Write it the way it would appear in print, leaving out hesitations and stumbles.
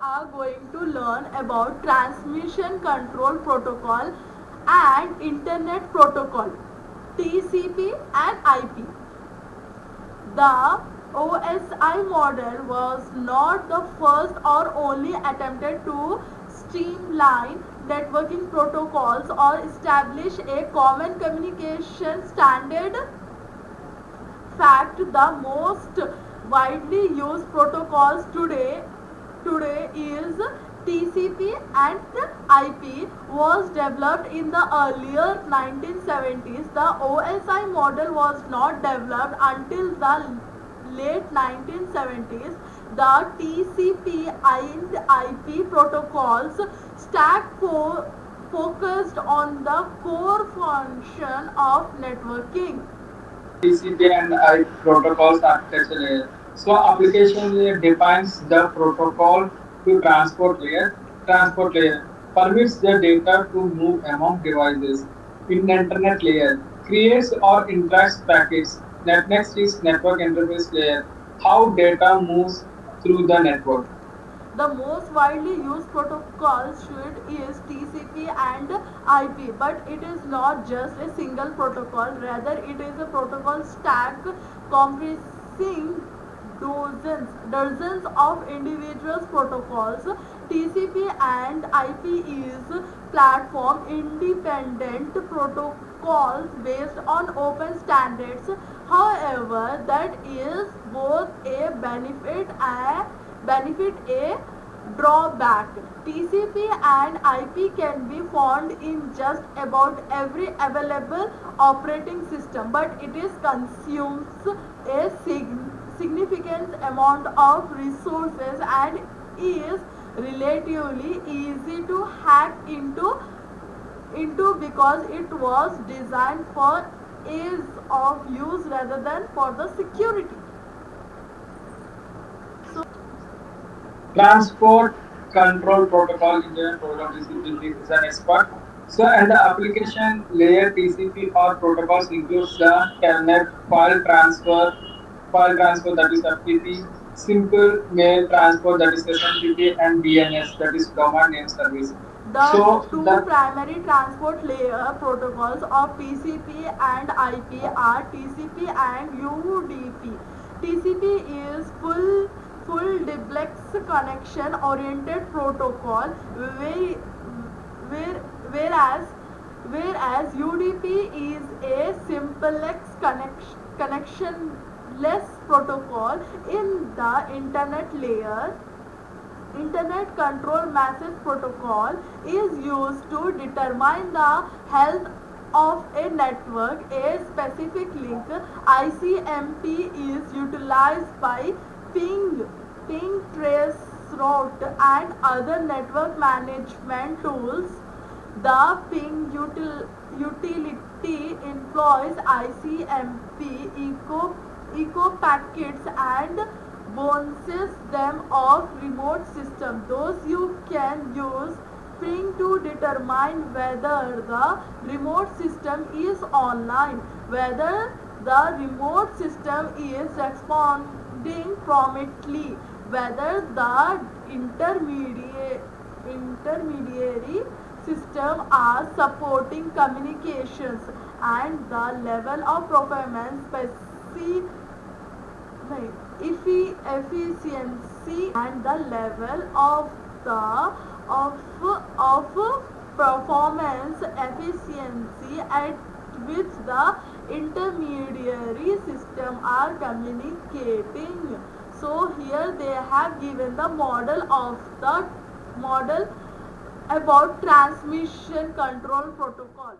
are going to learn about transmission control protocol and internet protocol, TCP and IP. The OSI model was not the first or only attempted to streamline networking protocols or establish a common communication standard. Fact, the most widely used protocols today is TCP and IP was developed in the earlier 1970s. The OSI model was not developed until the late 1970s. The TCP and IP protocols stack focused on the core function of networking. TCP and IP protocols architecture layer. So application layer defines the protocol to transport layer permits the data to move among devices. In internet layer, creates or interacts packets. Next is network interface layer, how data moves through the network. The most widely used protocol suite is TCP and IP, but it is not just a single protocol, rather it is a protocol stack comprising dozens of individual protocols. TCP and IP is platform independent protocols based on open standards. However, that is both a benefit a drawback. TCP and IP can be found in just about every available operating system, but it is consumes a significant amount of resources and is relatively easy to hack into because it was designed for ease of use rather than for the security. So Transport control protocol engineer program visibility is an expert. So and the application layer TCP or protocols includes the telnet file transfer that is FTP, simple mail transfer that is SMTP and DNS that is domain name service. the So two the primary transport layer protocols of TCP and IP are TCP and UDP. TCP is full duplex connection oriented protocol, where, whereas UDP is a simplex connectionless protocol. In the internet layer, Internet Control Message Protocol is used to determine the health of a network. A specific link ICMP is utilized by ping traceroute and other network management tools. The utility employs ICMP echo packets and bounces them off remote system. Those you can use ping to determine whether the remote system is online, whether the remote system is responding promptly, whether the intermediary system are supporting communications, and the level of performance efficiency and the level of the of performance efficiency at which the intermediary system are communicating. So here they have given the model about transmission control protocol.